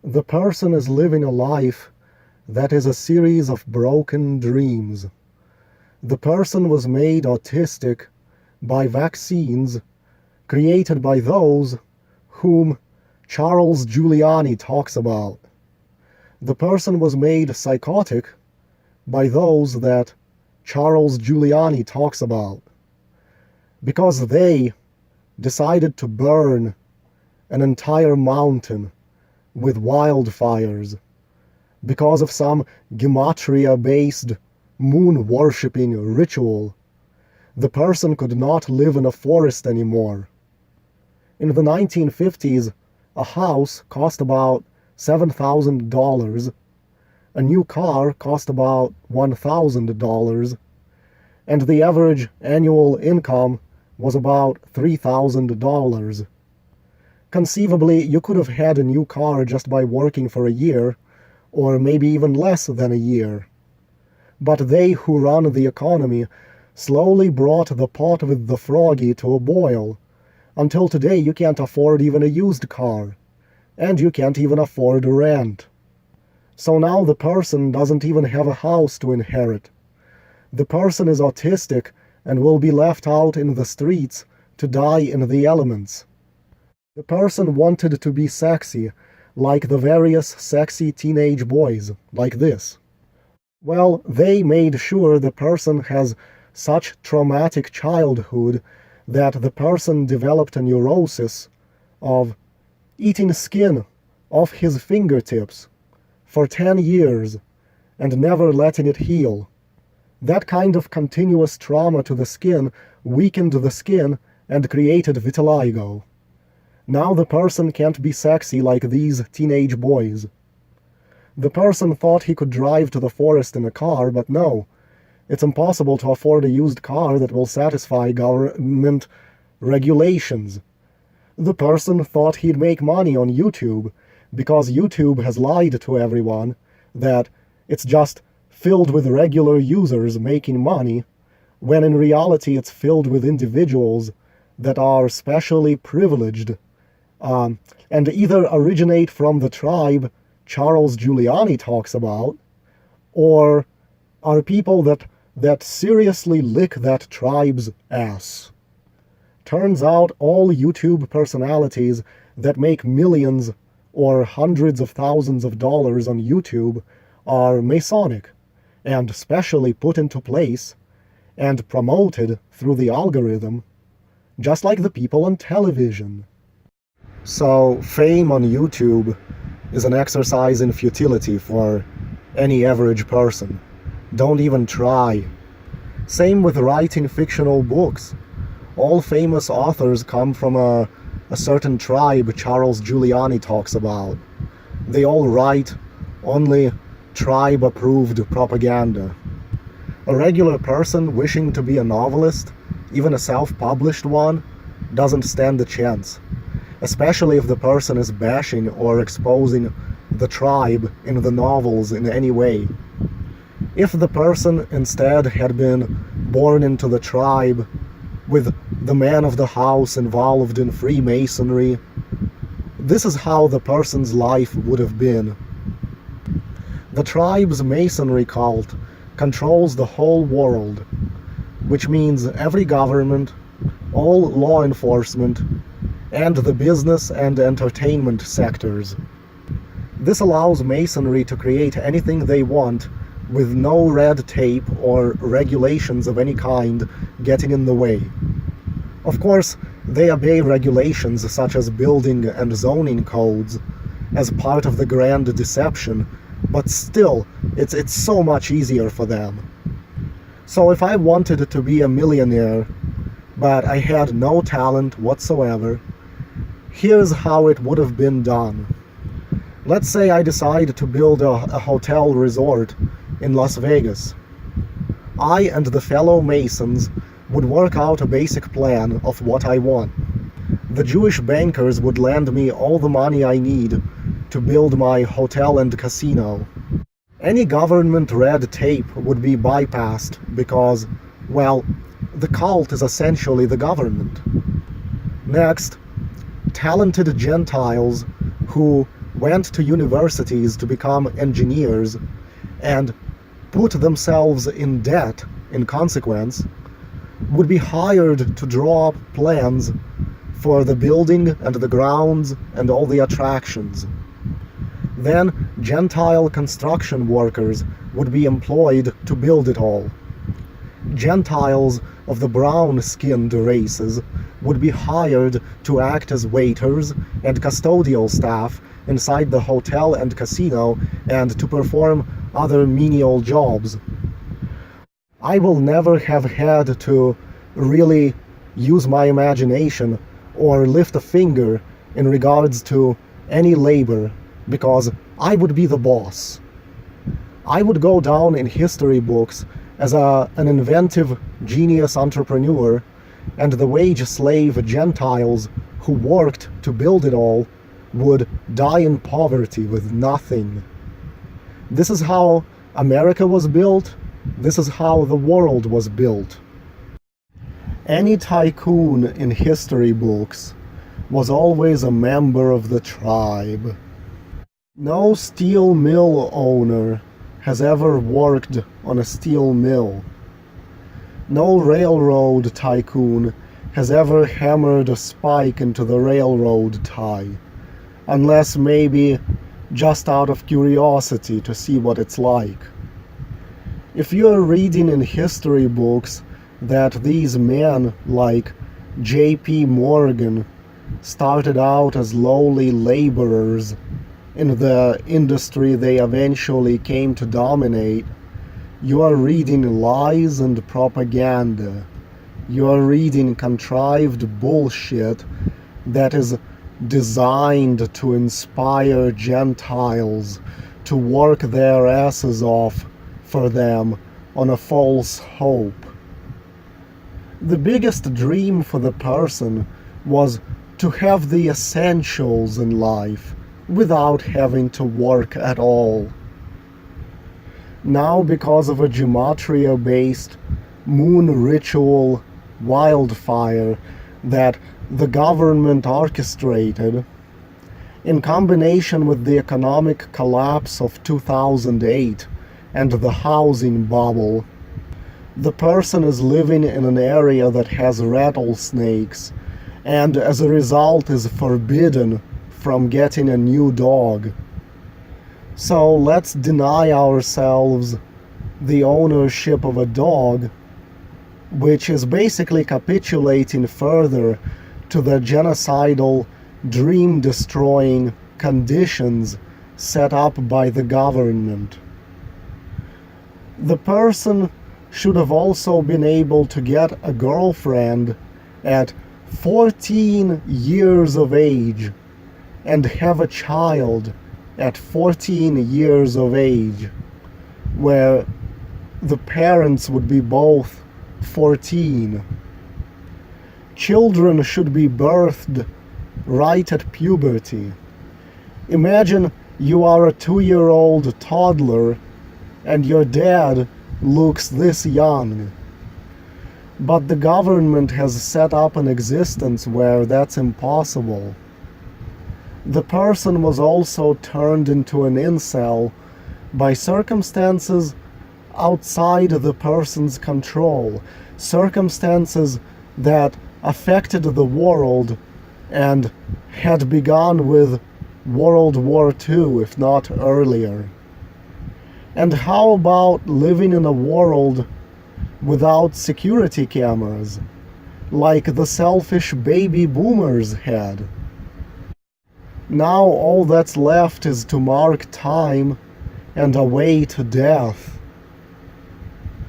The person is living a life that is a series of broken dreams. The person was made autistic by vaccines created by those whom Charles Giuliani talks about. The person was made psychotic by those that Charles Giuliani talks about, because they decided to burn an entire mountain with wildfires because of some gematria-based moon-worshipping ritual. The person could not live in a forest anymore. In the 1950s, a house cost about $7,000, a new car cost about $1,000, and the average annual income was about $3,000. Conceivably, you could have had a new car just by working for a year, or maybe even less than a year. But they who run the economy slowly brought the pot with the froggy to a boil, until today you can't afford even a used car, and you can't even afford rent. So now the person doesn't even have a house to inherit. The person is autistic and will be left out in the streets to die in the elements. The person wanted to be sexy, like the various sexy teenage boys, like this. Well, they made sure the person has such traumatic childhood that the person developed a neurosis of eating skin off his fingertips for 10 years and never letting it heal. That kind of continuous trauma to the skin weakened the skin and created vitiligo. Now the person can't be sexy like these teenage boys. The person thought he could drive to the forest in a car, but no. It's impossible to afford a used car that will satisfy government regulations. The person thought he'd make money on YouTube, because YouTube has lied to everyone that it's just filled with regular users making money, when in reality it's filled with individuals that are specially privileged, and either originate from the tribe Charles Giuliani talks about, or are people that seriously lick that tribe's ass. Turns out all YouTube personalities that make millions or hundreds of thousands of dollars on YouTube are Masonic, and specially put into place and promoted through the algorithm, just like the people on television. So, fame on YouTube is an exercise in futility for any average person. Don't even try. Same with writing fictional books. All famous authors come from a certain tribe Charles Giuliani talks about. They all write only tribe-approved propaganda. A regular person wishing to be a novelist, even a self-published one, doesn't stand a chance, especially if the person is bashing or exposing the tribe in the novels in any way. If the person instead had been born into the tribe with the man of the house involved in Freemasonry, this is how the person's life would have been. The tribe's masonry cult controls the whole world, which means every government, all law enforcement, and the business and entertainment sectors. This allows Masonry to create anything they want with no red tape or regulations of any kind getting in the way. Of course, they obey regulations such as building and zoning codes as part of the grand deception, but still, it's so much easier for them. So if I wanted to be a millionaire, but I had no talent whatsoever, here's how it would have been done. Let's say I decide to build a hotel resort in Las Vegas. I and the fellow Masons would work out a basic plan of what I want. The Jewish bankers would lend me all the money I need to build my hotel and casino. Any government red tape would be bypassed because, well, the cult is essentially the government. Next, talented Gentiles who went to universities to become engineers and put themselves in debt in consequence, would be hired to draw up plans for the building and the grounds and all the attractions. Then Gentile construction workers would be employed to build it all. Gentiles of the brown-skinned races would be hired to act as waiters and custodial staff inside the hotel and casino and to perform other menial jobs. I will never have had to really use my imagination or lift a finger in regards to any labor, because I would be the boss. I would go down in history books as an inventive genius entrepreneur, and the wage slave Gentiles who worked to build it all would die in poverty with nothing. This is how America was built. This is how the world was built. Any tycoon in history books was always a member of the tribe. No steel mill owner has ever worked on a steel mill. No railroad tycoon has ever hammered a spike into the railroad tie, unless maybe just out of curiosity to see what it's like. If you're reading in history books that these men like J.P. Morgan started out as lowly laborers in the industry they eventually came to dominate, you are reading lies and propaganda. You are reading contrived bullshit that is designed to inspire Gentiles to work their asses off for them on a false hope. The biggest dream for the person was to have the essentials in life without having to work at all. Now, because of a gematria-based moon ritual wildfire that the government orchestrated, in combination with the economic collapse of 2008 and the housing bubble, the person is living in an area that has rattlesnakes, and as a result is forbidden from getting a new dog. So let's deny ourselves the ownership of a dog, which is basically capitulating further to the genocidal, dream-destroying conditions set up by the government. The person should have also been able to get a girlfriend at 14 years of age and have a child at 14 years of age, where the parents would be both 14. Children should be birthed right at puberty. Imagine you are a 2-year-old toddler and your dad looks this young. But the government has set up an existence where that's impossible. The person was also turned into an incel by circumstances outside the person's control, circumstances that affected the world and had begun with World War II, if not earlier. And how about living in a world without security cameras, like the selfish baby boomers had? Now all that's left is to mark time and await death.